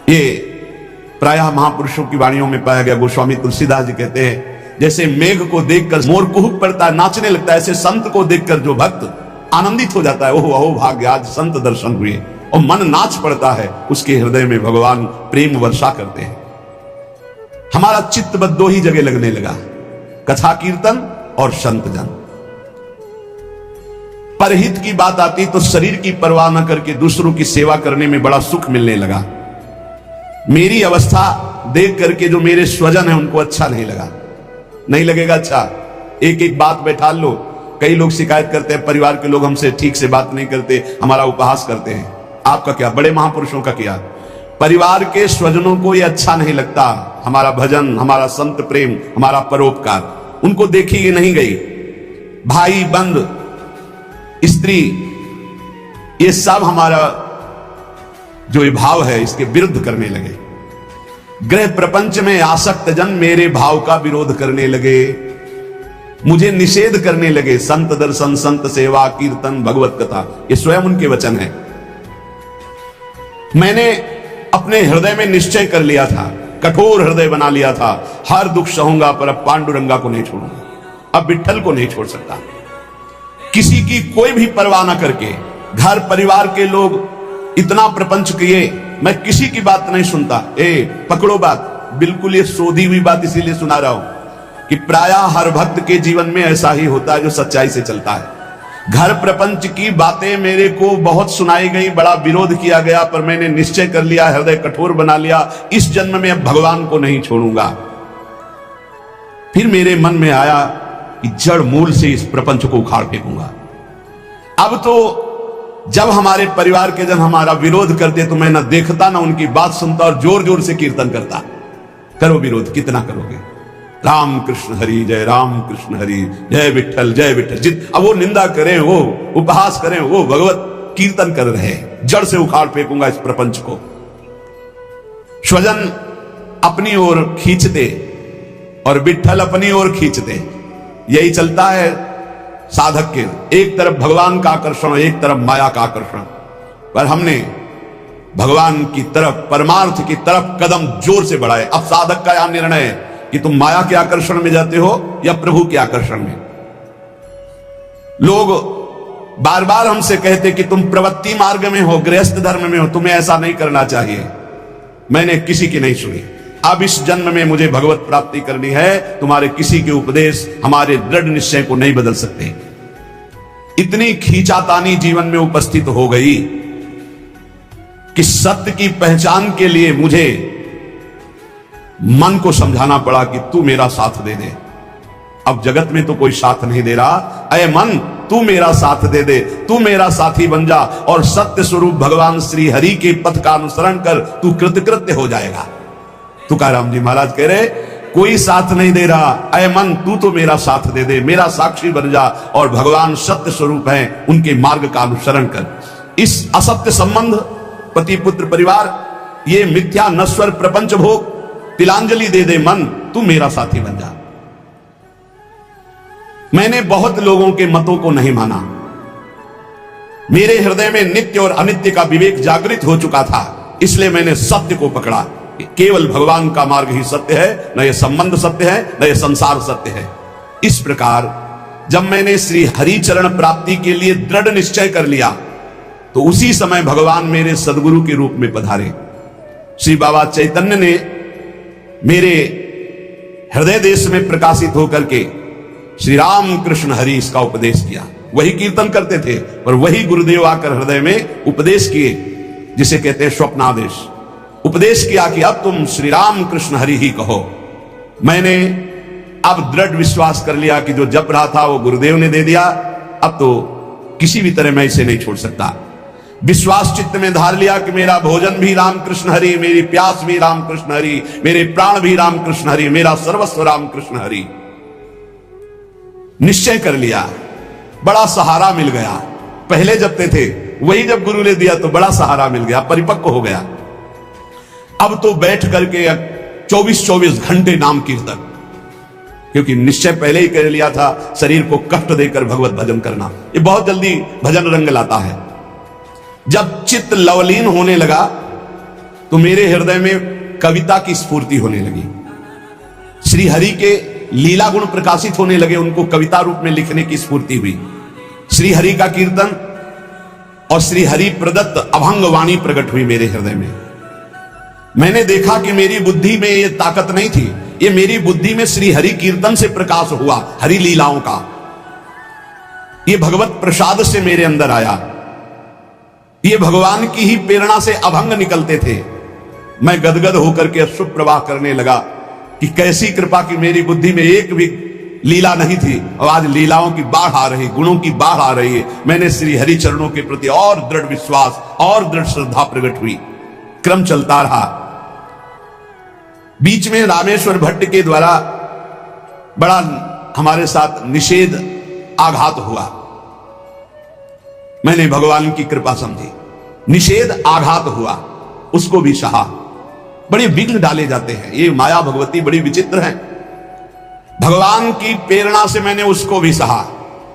ये प्रायः महापुरुषों की वाणियों में पाया गया। गोस्वामी तुलसीदास जी कहते हैं, जैसे मेघ को देखकर मोर कुहुक पड़ता है, नाचने लगता है, ऐसे संत को देखकर जो भक्त आनंदित हो जाता है, ओह अहो भाग्य, आज संत दर्शन हुए, और मन नाच पड़ता है, उसके हृदय में भगवान प्रेम वर्षा करते हैं। हमारा चित्त बस दो ही जगह लगने लगा, कथा कीर्तन और संत जन। परहित की बात आती तो शरीर की परवाह न करके दूसरों की सेवा करने में बड़ा सुख मिलने लगा। मेरी अवस्था देख करके जो मेरे स्वजन है उनको अच्छा नहीं लगा। नहीं लगेगा अच्छा, एक एक बात बैठा लो। कई लोग शिकायत करते हैं, परिवार के लोग हमसे ठीक से बात नहीं करते, हमारा उपहास करते हैं। आपका क्या, बड़े महापुरुषों का क्या? परिवार के स्वजनों को ये अच्छा नहीं लगता, हमारा भजन, हमारा संत प्रेम, हमारा परोपकार, उनको देखी ये नहीं गई। भाई बंद, स्त्री, ये सब हमारा जो ये भाव है इसके विरुद्ध करने लगे। ग्रह प्रपंच में आसक्त जन मेरे भाव का विरोध करने लगे, मुझे निषेध करने लगे। संत दर्शन, संत सेवा, कीर्तन, भगवत कथा, ये स्वयं उनके वचन है। मैंने अपने हृदय में निश्चय कर लिया था, कठोर हृदय बना लिया था, हर दुख सहूंगा पर अब पांडुरंगा को नहीं छोड़ूंगा, अब विठ्ठल को नहीं छोड़ सकता। किसी की कोई भी परवाह ना करके, घर परिवार के लोग इतना प्रपंच किए, मैं किसी की बात नहीं सुनता। पकड़ो बात, बिल्कुल ये सोधी हुई बात इसीलिए सुना रहा हूं कि प्रायः हर भक्त के जीवन में ऐसा ही होता है जो सच्चाई से चलता है। घर प्रपंच की बातें मेरे को बहुत सुनाई गई, बड़ा विरोध किया गया, पर मैंने निश्चय कर लिया, हृदय कठोर बना लिया, इस जन्म में अब भगवान को नहीं छोड़ूंगा। फिर मेरे मन में आया कि जड़ मूल से इस प्रपंच को उखाड़ फेंकूंगा। अब तो जब हमारे परिवार के जन हमारा विरोध करते तो मैं ना देखता ना उनकी बात सुनता और जोर जोर से कीर्तन करता। करो विरोध, कितना करोगे? राम कृष्ण हरि, जय राम कृष्ण हरि, जय विठ्ठल, जय विठ्ठल। जित अब वो निंदा करें, वो उपहास करें, वो भगवत कीर्तन कर रहे, जड़ से उखाड़ फेंकूंगा इस प्रपंच को। स्वजन अपनी ओर खींचते और विठ्ठल अपनी ओर खींचते, यही चलता है साधक के। एक तरफ भगवान का आकर्षण, एक तरफ माया का आकर्षण, पर हमने भगवान की तरफ, परमार्थ की तरफ कदम जोर से बढ़ाए। अब साधक का यह निर्णय है कि तुम माया के आकर्षण में जाते हो या प्रभु के आकर्षण में। लोग बार बार हमसे कहते कि तुम प्रवृत्ति मार्ग में हो, गृहस्थ धर्म में हो, तुम्हें ऐसा नहीं करना चाहिए। मैंने किसी की नहीं सुनी। अब इस जन्म में मुझे भगवत प्राप्ति करनी है, तुम्हारे किसी के उपदेश हमारे दृढ़ निश्चय को नहीं बदल सकते। इतनी खींचातानी जीवन में उपस्थित हो गई कि सत्य की पहचान के लिए मुझे मन को समझाना पड़ा कि तू मेरा साथ दे दे। अब जगत में तो कोई साथ नहीं दे रहा, अय मन तू मेरा साथ दे दे, तू मेरा साथी बन जा और सत्य स्वरूप भगवान श्री हरि के पथ का अनुसरण कर, तू कृतकृत्य हो जाएगा। तुकाराम जी महाराज कह रहे, कोई साथ नहीं दे रहा, अय मन तू तो मेरा साथ दे दे, मेरा साक्षी बन जा और भगवान सत्य स्वरूप है, उनके मार्ग का अनुसरण कर। इस असत्य संबंध, पति पुत्र परिवार, ये मिथ्या नश्वर प्रपंच भोग, तिलांजलि दे दे मन, तू मेरा साथी बन जा। मैंने बहुत लोगों के मतों को नहीं माना। मेरे हृदय में नित्य और अनित्य का विवेक जागृत हो चुका था, इसलिए मैंने सत्य को पकड़ा। केवल भगवान का मार्ग ही सत्य है, न ये संबंध सत्य है, न ये संसार सत्य है। इस प्रकार जब मैंने श्री हरि चरण प्राप्ति के लिए दृढ़ निश्चय कर लिया, तो उसी समय भगवान मेरे सदगुरु के रूप में पधारे। श्री बाबा चैतन्य ने मेरे हृदय देश में प्रकाशित होकर के श्री राम कृष्ण हरि इसका उपदेश किया। वही कीर्तन करते थे, पर वही गुरुदेव आकर हृदय में उपदेश किए, जिसे कहते हैं स्वप्नादेश। उपदेश किया कि अब तुम श्री राम कृष्ण हरि ही कहो। मैंने अब दृढ़ विश्वास कर लिया कि जो जप रहा था वो गुरुदेव ने दे दिया, अब तो किसी भी तरह मैं इसे नहीं छोड़ सकता। विश्वास चित्त में धार लिया कि मेरा भोजन भी रामकृष्ण हरि, मेरी प्यास भी रामकृष्ण हरि, मेरे प्राण भी रामकृष्ण हरि, मेरा सर्वस्व रामकृष्ण हरि। निश्चय कर लिया, बड़ा सहारा मिल गया। पहले जपते थे, वही जब गुरु ने दिया तो बड़ा सहारा मिल गया, परिपक्व हो गया। अब तो बैठ करके 24-24 घंटे नाम कीर्तन, क्योंकि निश्चय पहले ही कर लिया था शरीर को कष्ट देकर भगवत भजन करना। ये बहुत जल्दी भजन रंग लाता है। जब चित्त लवलीन होने लगा तो मेरे हृदय में कविता की स्फूर्ति होने लगी। श्री हरि के लीला गुण प्रकाशित होने लगे, उनको कविता रूप में लिखने की स्फूर्ति हुई। श्री हरि का कीर्तन और श्री हरि प्रदत्त अभंग वाणी प्रकट हुई मेरे हृदय में। मैंने देखा कि मेरी बुद्धि में ये ताकत नहीं थी, ये मेरी बुद्धि में श्री हरि कीर्तन से प्रकाश हुआ, हरि लीलाओं का। ये भगवत प्रसाद से मेरे अंदर आया, ये भगवान की ही प्रेरणा से अभंग निकलते थे। मैं गदगद होकर के अश्रु प्रवाह करने लगा कि कैसी कृपा की मेरी बुद्धि में एक भी लीला नहीं थी और आज लीलाओं की बाढ़ आ रही, गुणों की बाढ़ आ रही है। मैंने श्री हरि चरणों के प्रति और दृढ़ विश्वास और दृढ़ श्रद्धा प्रकट हुई। क्रम चलता रहा। बीच में रामेश्वर भट्ट के द्वारा बड़ा हमारे साथ निषेध आघात हुआ। मैंने भगवान की कृपा समझी, निषेध आघात हुआ, उसको भी सहा। बड़े विघ्न डाले जाते हैं, ये माया भगवती बड़ी विचित्र है। भगवान की प्रेरणा से मैंने उसको भी सहा।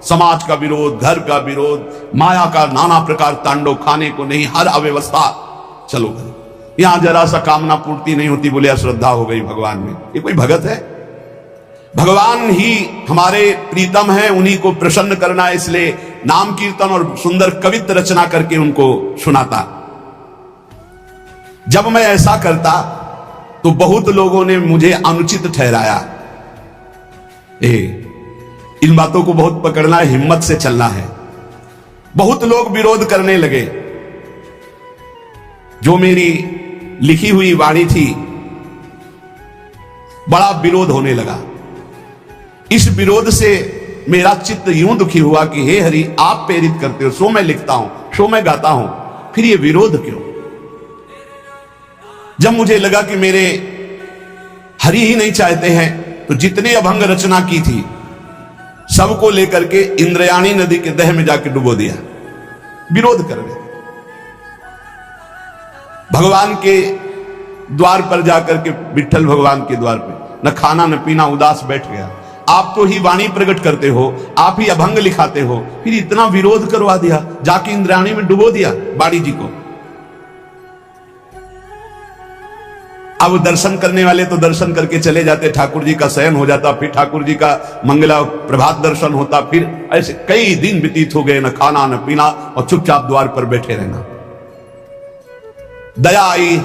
समाज का विरोध, घर का विरोध, माया का नाना प्रकार तांडव, खाने को नहीं, हर अव्यवस्था। चलो यहां जरा सा कामना पूर्ति नहीं होती, बोले अश्रद्धा हो गई भगवान में। ये कोई भगत है? भगवान ही हमारे प्रीतम है, उन्हीं को प्रसन्न करना, इसलिए नाम कीर्तन और सुंदर कवित्त रचना करके उनको सुनाता। जब मैं ऐसा करता तो बहुत लोगों ने मुझे अनुचित ठहराया। इन बातों को बहुत पकड़ना है, हिम्मत से चलना है। बहुत लोग विरोध करने लगे। जो मेरी लिखी हुई वाणी थी, बड़ा विरोध होने लगा। इस विरोध से मेरा चित्त यूं दुखी हुआ कि हे हरि, आप प्रेरित करते हो, सो मैं लिखता हूं, सो मैं गाता हूं, फिर ये विरोध क्यों? जब मुझे लगा कि मेरे हरि ही नहीं चाहते हैं, तो जितने अभंग रचना की थी सबको लेकर के इंद्रयाणी नदी के दह में जाके डुबो दिया। विरोध कर रहे, भगवान के द्वार पर जाकर के, विठ्ठल भगवान के द्वार पे न खाना न पीना, उदास बैठ गया। आप तो ही वाणी प्रकट करते हो, आप ही अभंग लिखाते हो, फिर इतना विरोध करवा दिया, जाके इंद्राणी में डुबो दिया बाड़ी जी को। अब दर्शन करने वाले तो दर्शन करके चले जाते, ठाकुर जी का शयन हो जाता, फिर ठाकुर जी का मंगला प्रभात दर्शन होता, फिर ऐसे कई दिन व्यतीत हो गए, न खाना न पीना और चुपचाप द्वार पर बैठे रहना। दया आई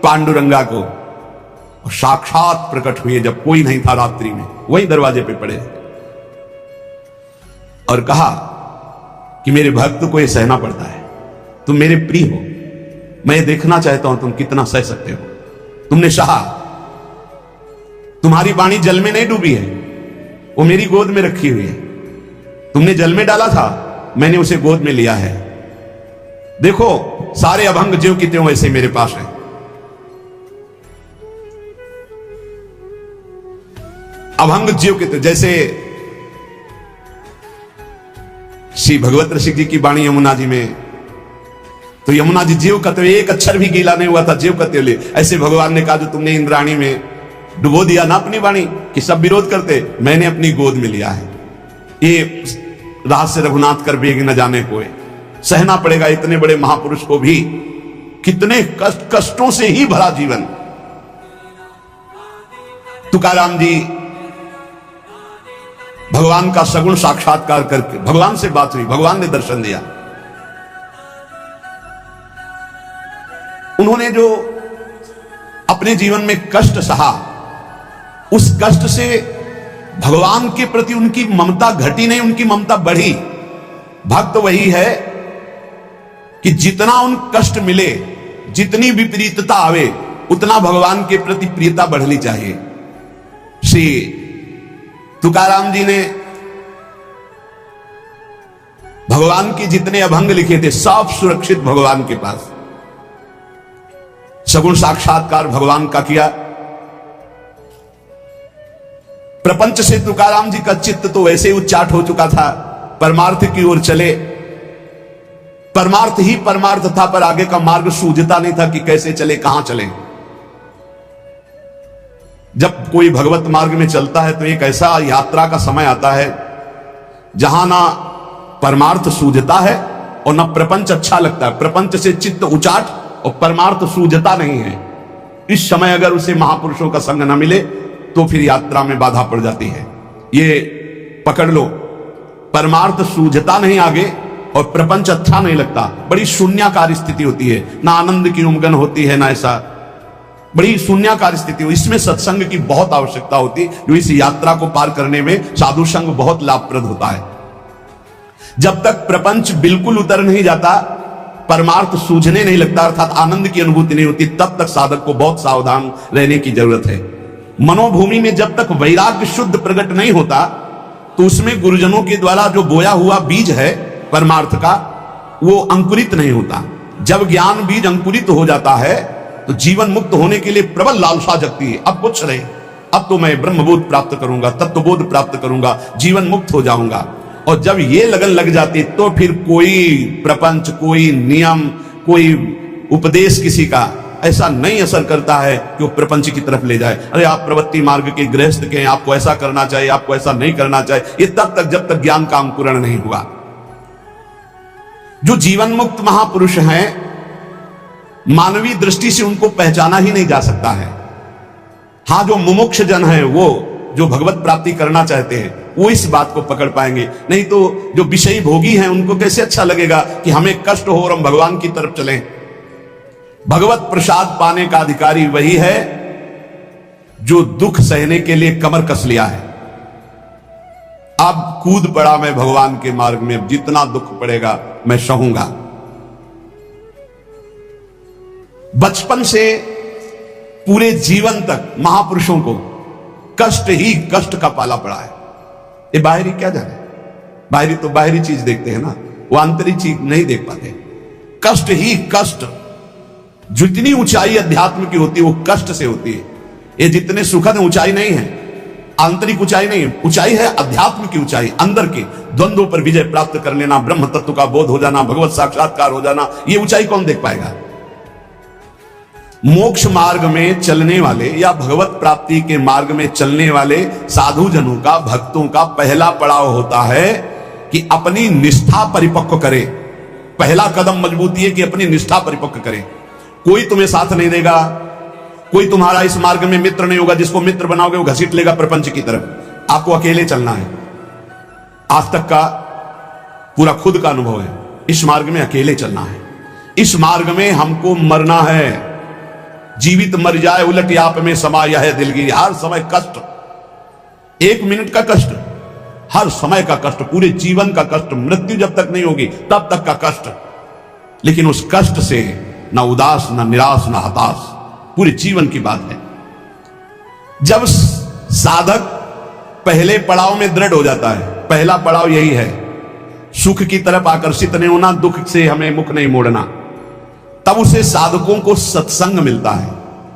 पांडुरंगा को और साक्षात प्रकट हुए जब कोई नहीं था रात्रि में, वही दरवाजे पे पड़े और कहा कि मेरे भक्त को यह सहना पड़ता है, तुम मेरे प्रिय हो, मैं देखना चाहता हूं तुम कितना सह सकते हो। तुमने सहा, तुम्हारी वाणी जल में नहीं डूबी है, वो मेरी गोद में रखी हुई है। तुमने जल में डाला था, मैंने उसे गोद में लिया है। देखो सारे अभंग ज्यों की त्यों वैसे मेरे पास है। अभंग ज्यों के त्यों, जैसे श्री भगवत ऋषि जी की वाणी यमुना जी में, तो यमुना जी ज्यों का त्यों, एक अक्षर भी गीला नहीं हुआ था, ज्यों का त्यों ले। ऐसे भगवान ने कहा जो तुमने इंद्राणी में डुबो दिया ना अपनी वाणी, कि सब विरोध करते, मैंने अपनी गोद में लिया है। ये रहस्य रघुनाथ कर बेग न जाने कोई, सहना पड़ेगा इतने बड़े महापुरुष को भी, कितने कष्टों से ही भरा जीवन। तुकाराम जी भगवान का सगुण साक्षात्कार करके, भगवान से बात हुई, भगवान ने दर्शन दिया। उन्होंने जो अपने जीवन में कष्ट सहा, उस कष्ट से भगवान के प्रति उनकी ममता घटी नहीं, उनकी ममता बढ़ी। भक्त वही है कि जितना उन कष्ट मिले, जितनी विपरीतता आवे, उतना भगवान के प्रति प्रियता बढ़नी चाहिए। श्री तुकाराम जी ने भगवान के जितने अभंग लिखे थे, सब सुरक्षित भगवान के पास। सगुण साक्षात्कार भगवान का किया। प्रपंच से तुकाराम जी का चित्त तो वैसे ही उच्चाट हो चुका था, परमार्थ की ओर चले। परमार्थ ही परमार्थ था, पर आगे का मार्ग सूझता नहीं था कि कैसे चले, कहां चले। जब कोई भगवत मार्ग में चलता है तो एक ऐसा यात्रा का समय आता है जहां ना परमार्थ सूझता है और ना प्रपंच अच्छा लगता है। प्रपंच से चित्त उचाट और परमार्थ सूझता नहीं है, इस समय अगर उसे महापुरुषों का संग न मिले तो फिर यात्रा में बाधा पड़ जाती है। ये पकड़ लो, परमार्थ सूझता नहीं आगे और प्रपंच अच्छा नहीं लगता, बड़ी शून्याकार स्थिति होती है, ना आनंद की उमगन होती है, ना ऐसा, बड़ी शून्याकार स्थिति हो। इसमें सत्संग की बहुत आवश्यकता होती है, जो इस यात्रा को पार करने में साधु संग बहुत लाभप्रद होता है। जब तक प्रपंच बिल्कुल उतर नहीं जाता, परमार्थ सूझने नहीं लगता, अर्थात आनंद की अनुभूति नहीं होती, तब तक साधक को बहुत सावधान रहने की जरूरत है। मनोभूमि में जब तक वैराग्य शुद्ध प्रकट नहीं होता, तो उसमें गुरुजनों के द्वारा जो बोया हुआ बीज है परमार्थ का, वो अंकुरित नहीं होता। जब ज्ञान बीज अंकुरित हो जाता है तो जीवन मुक्त होने के लिए प्रबल लालसा जगती है। अब कुछ नहीं, अब तो मैं ब्रह्मबोध प्राप्त करूंगा, तत्वबोध प्राप्त करूंगा, जीवन मुक्त हो जाऊंगा। और जब ये लगन लग जाती तो फिर कोई प्रपंच, कोई नियम, कोई उपदेश किसी का ऐसा नहीं असर करता है कि वो प्रपंच की तरफ ले जाए। अरे आप प्रवृत्ति मार्ग के गृहस्थ के हैं, आपको ऐसा करना चाहिए, आपको ऐसा नहीं करना चाहिए, ये तब तक जब तक ज्ञान का अंकुरण नहीं हुआ। जो जीवन मुक्त महापुरुष हैं, मानवीय दृष्टि से उनको पहचाना ही नहीं जा सकता है। हां, जो मुमुक्ष जन है, वो जो भगवत प्राप्ति करना चाहते हैं, वो इस बात को पकड़ पाएंगे। नहीं तो जो विषयी भोगी हैं, उनको कैसे अच्छा लगेगा कि हमें कष्ट हो और हम भगवान की तरफ चलें। भगवत प्रसाद पाने का अधिकारी वही है जो दुख सहने के लिए कमर कस लिया है। अब कूद पड़ा मैं भगवान के मार्ग में, अब जितना दुख पड़ेगा मैं सहूंगा। बचपन से पूरे जीवन तक महापुरुषों को कष्ट ही कष्ट का पाला पड़ा है। ये बाहरी क्या जाने, बाहरी तो बाहरी चीज देखते हैं ना, वो आंतरिक चीज नहीं देख पाते। कष्ट ही कष्ट, जितनी ऊंचाई अध्यात्म की होती है वो कष्ट से होती है। ये जितने सुखद ऊंचाई नहीं है, आंतरिक ऊंचाई नहीं है, ऊंचाई है अध्यात्म की ऊंचाई, अंदर की द्वंद्वों पर विजय प्राप्त कर लेना, ब्रह्म तत्व का बोध हो जाना, भगवत साक्षात्कार हो जाना। ये ऊंचाई कौन देख पाएगा? मोक्ष मार्ग में चलने वाले या भगवत प्राप्ति के मार्ग में चलने वाले साधु जनों का, भक्तों का पहला पड़ाव होता है कि अपनी निष्ठा परिपक्व करे। पहला कदम मजबूती है कि अपनी निष्ठा परिपक्व करे। कोई तुम्हें साथ नहीं देगा, कोई तुम्हारा इस मार्ग में मित्र नहीं होगा। जिसको मित्र बनाओगे वो घसीट लेगा प्रपंच की तरफ। आपको अकेले चलना है। आज तक का पूरा खुद का अनुभव है, इस मार्ग में अकेले चलना है। इस मार्ग में हमको मरना है। जीवित मर जाए उलट आप में समाया है दिलगिरी। हर समय कष्ट, एक मिनट का कष्ट, हर समय का कष्ट, पूरे जीवन का कष्ट, मृत्यु जब तक नहीं होगी तब तक का कष्ट। लेकिन उस कष्ट से ना उदास, ना निराश, ना हताश, पूरे जीवन की बात है। जब साधक पहले पड़ाव में दृढ़ हो जाता है, पहला पड़ाव यही है, सुख की तरफ आकर्षित नहीं होना, दुख से हमें मुख नहीं मोड़ना, तब उसे साधकों को सत्संग मिलता है,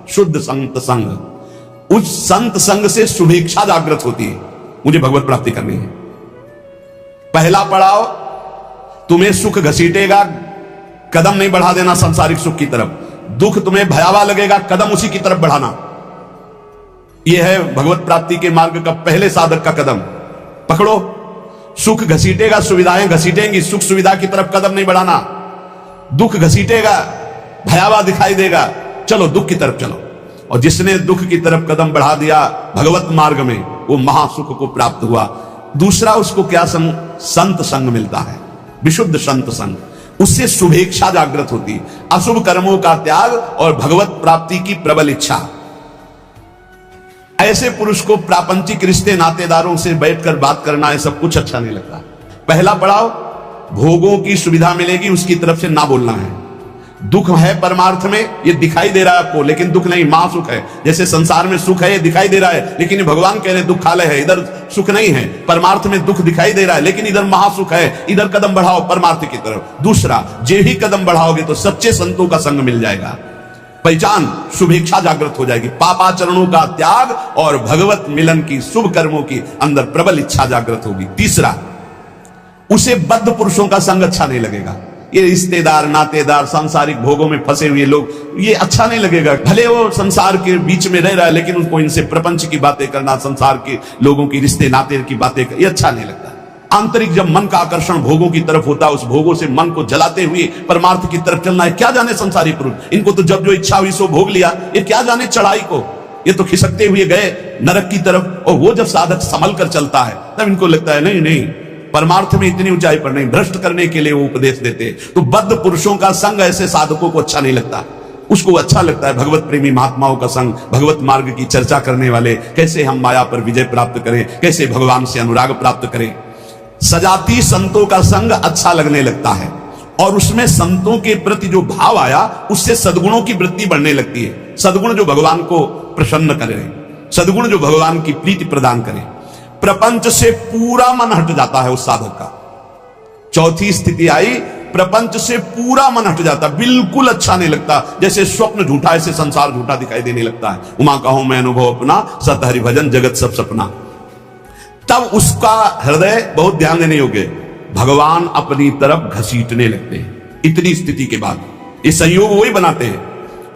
शुद्ध संत संग। उस संत संग से शुभेच्छा जागृत होती है, मुझे भगवत प्राप्ति करनी है। पहला पड़ाव तुम्हें सुख घसीटेगा, कदम नहीं बढ़ा देना संसारिक सुख की तरफ। दुख तुम्हें भयावह लगेगा, कदम उसी की तरफ बढ़ाना। यह है भगवत प्राप्ति के मार्ग का पहले साधक का कदम। पकड़ो, सुख घसीटेगा, सुविधाएं घसीटेंगी, सुख सुविधा की तरफ कदम नहीं बढ़ाना। दुख घसीटेगा, भयावह दिखाई देगा, चलो दुख की तरफ चलो। और जिसने दुख की तरफ कदम बढ़ा दिया भगवत मार्ग में, वो महासुख को प्राप्त हुआ। दूसरा उसको क्या संग? संत संग मिलता है, विशुद्ध संत संग। उससे शुभेच्छा जागृत होती, अशुभ कर्मों का त्याग और भगवत प्राप्ति की प्रबल इच्छा। ऐसे पुरुष को प्रापंचिक रिश्ते नातेदारों से बैठकर बात करना, ये सब कुछ अच्छा नहीं लगता। पहला पड़ाव, भोगों की सुविधा मिलेगी उसकी तरफ से ना बोलना है। दुख है परमार्थ में, ये दिखाई दे रहा है आपको, लेकिन दुख नहीं, महासुख है। जैसे संसार में सुख है, ये दिखाई दे रहा है, लेकिन ये भगवान कह रहे दुखालय है, इधर सुख नहीं है। परमार्थ में दुख दिखाई दे रहा है, लेकिन इधर महासुख है, इधर कदम बढ़ाओ परमार्थ की तरफ। दूसरा, जे ही कदम बढ़ाओगे तो सच्चे संतों का संग मिल जाएगा। पहचान, शुभेच्छा जागृत हो जाएगी, पापाचरणों का त्याग और भगवत मिलन की, शुभ कर्मों की अंदर प्रबल इच्छा जागृत होगी। तीसरा, उसे बद्ध पुरुषों का संग अच्छा नहीं लगेगा। ये रिश्तेदार, नातेदार, सांसारिक भोगों में फंसे हुए लोग, ये अच्छा नहीं लगेगा। भले वो संसार के बीच में रह रहा है, लेकिन उनको इनसे प्रपंच की बातें करना, संसार के लोगों की, रिश्ते नाते की बातें, ये अच्छा नहीं लगता। आंतरिक जब मन का आकर्षण भोगों की तरफ होता है, उस भोगों से मन को जलाते हुए परमार्थ की तरफ चलना है। क्या जाने संसारी पुरुष, इनको तो जब जो इच्छा हुई सो भोग लिया, ये क्या जाने चढ़ाई को, ये तो खिसकते हुए गए नरक की तरफ। और वो जब साधक संभल कर चलता है तब इनको लगता है नहीं नहीं, परमार्थ में इतनी ऊंचाई पर नहीं, भ्रष्ट करने के लिए वो उपदेश देते। तो बद्ध पुरुषों का संग ऐसे साधकों को अच्छा नहीं लगता, उसको अच्छा लगता है भगवत प्रेमी महात्माओं का संग, भगवत मार्ग की चर्चा करने वाले, कैसे हम माया पर विजय प्राप्त करें, कैसे भगवान से अनुराग प्राप्त करें। सजाती संतों का संग अच्छा लगने लगता है, और उसमें संतों के प्रति जो भाव आया उससे सद्गुणों की वृद्धि बढ़ने लगती है। सद्गुण जो भगवान को प्रसन्न करें, सद्गुण जो भगवान की प्रीति प्रदान करें। प्रपंच से पूरा मन हट जाता है उस साधक का। चौथी स्थिति आई, प्रपंच से पूरा मन हट जाता, बिल्कुल अच्छा नहीं लगता, जैसे स्वप्न झूठा, ऐसे संसार झूठा दिखाई देने लगता है। उमा कहूं मैं अनुभव अपना, सत हरि भजन जगत सब सपना। तब उसका हृदय, बहुत ध्यान देने योग्य, भगवान अपनी तरफ घसीटने लगते हैं। इतनी स्थिति के बाद ये संयोग वही बनाते हैं।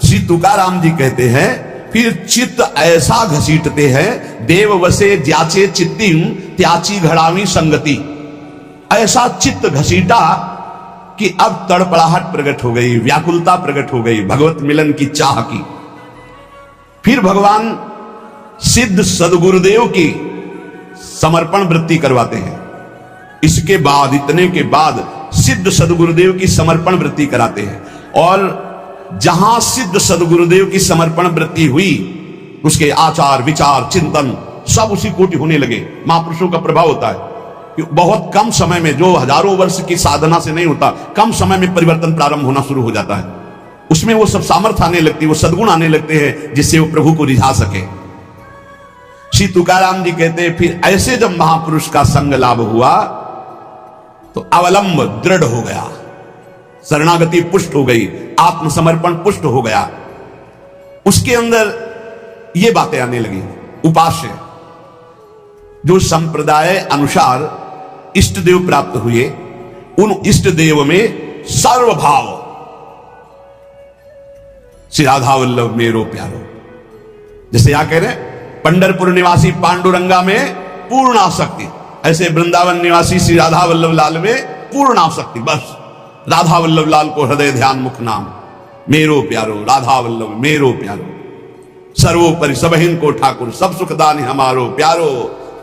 श्री तुकाराम जी कहते हैं, फिर चित्त ऐसा घसीटते हैं, देव वसे ज्याचे चित्तिम त्याची घड़ावी संगति। ऐसा चित्त घसीटा कि अब तड़पड़ाहट प्रकट हो गई, व्याकुलता प्रकट हो गई, भगवत मिलन की चाह की। फिर भगवान सिद्ध सदगुरुदेव की समर्पण वृत्ति करवाते हैं। इसके बाद, इतने के बाद सिद्ध सदगुरुदेव की समर्पण वृत्ति कराते हैं। और जहां सिद्ध सदगुरुदेव की समर्पण वृत्ति हुई, उसके आचार विचार चिंतन सब उसी कोटि होने लगे। महापुरुषों का प्रभाव होता है कि बहुत कम समय में, जो हजारों वर्ष की साधना से नहीं होता, कम समय में परिवर्तन प्रारंभ होना शुरू हो जाता है। उसमें वो सब सामर्थ्य आने लगती है, वो सद्गुण आने लगते हैं जिससे वो प्रभु को रिझा सके। श्री तुकाराम जी कहते हैं, फिर ऐसे जब महापुरुष का संग लाभ हुआ तो अवलंब दृढ़ हो गया, शरणागति पुष्ट हो गई, आत्मसमर्पण पुष्ट हो गया। उसके अंदर ये बातें आने लगी। उपास्य जो संप्रदाय अनुसार इष्ट देव प्राप्त हुए, उन इष्ट देव में सर्वभाव, श्री राधा वल्लभ मेरो प्यारो, जैसे यहां कह रहे पंढरपुर निवासी पांडुरंगा में पूर्ण आसक्ति, ऐसे वृंदावन निवासी श्री राधा वल्लभ लाल में पूर्ण आसक्ति। बस राधा वल्लभ लाल को हृदय ध्यान मुख नाम, मेरो प्यारो राधा वल्लभ मेरो प्यारो, सर्वोपरि सबहिन को ठाकुर, सब सुखदान हमारो प्यारो,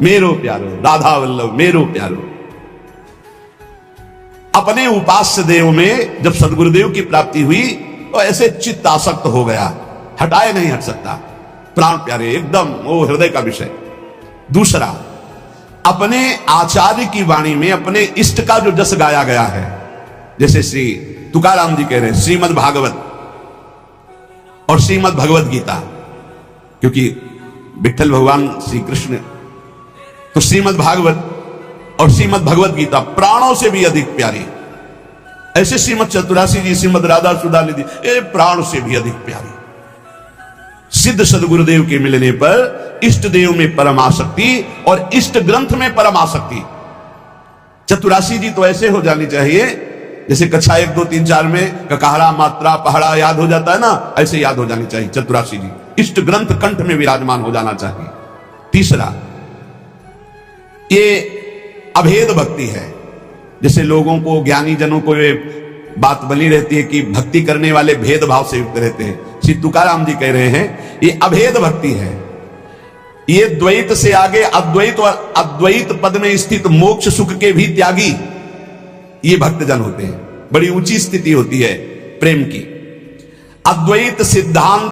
मेरो प्यारो राधा वल्लभ मेरो प्यारो। अपने उपास्य देव में जब सदगुरुदेव की प्राप्ति हुई तो ऐसे चित्त आसक्त हो गया, हटाए नहीं हट सकता, प्राण प्यारे एकदम, वो हृदय का विषय। दूसरा, अपने आचार्य की वाणी में अपने इष्ट का जो जस गाया गया है, जैसे श्री तुकाराम जी कह रहे हैं श्रीमद् भागवत और श्रीमद् भगवत गीता, क्योंकि विठ्ठल भगवान श्री कृष्ण, तो श्रीमद् भागवत और श्रीमद् भगवत गीता प्राणों से भी अधिक प्यारी। ऐसे श्रीमद् चतुरासी जी, श्रीमद् राधा सुधा निधि, ये प्राण से भी अधिक प्यारी। सिद्ध सदगुरुदेव के मिलने पर इष्ट देव में परम आसक्ति और इष्ट ग्रंथ में परम आसक्ति। चतुरासी जी तो ऐसे हो जानी चाहिए जैसे कक्षा 1 2 3 4 में ककाहरा मात्रा पहाड़ा याद हो जाता है ना, ऐसे याद हो जानी चाहिए चतुरासी जी। इष्ट ग्रंथ कंठ में विराजमान हो जाना चाहिए। तीसरा, ये अभेद भक्ति है। जैसे लोगों को, ज्ञानी जनों को ये बात बनी रहती है कि भक्ति करने वाले भेदभाव से युक्त रहते हैं। श्री तुकाराम जी कह रहे हैं ये अभेद भक्ति है। ये द्वैत से आगे अद्वैत और अद्वैत पद में स्थित मोक्ष सुख के भी त्यागी ये भक्तजन होते हैं। बड़ी ऊंची स्थिति होती है प्रेम की। अद्वैत सिद्धांत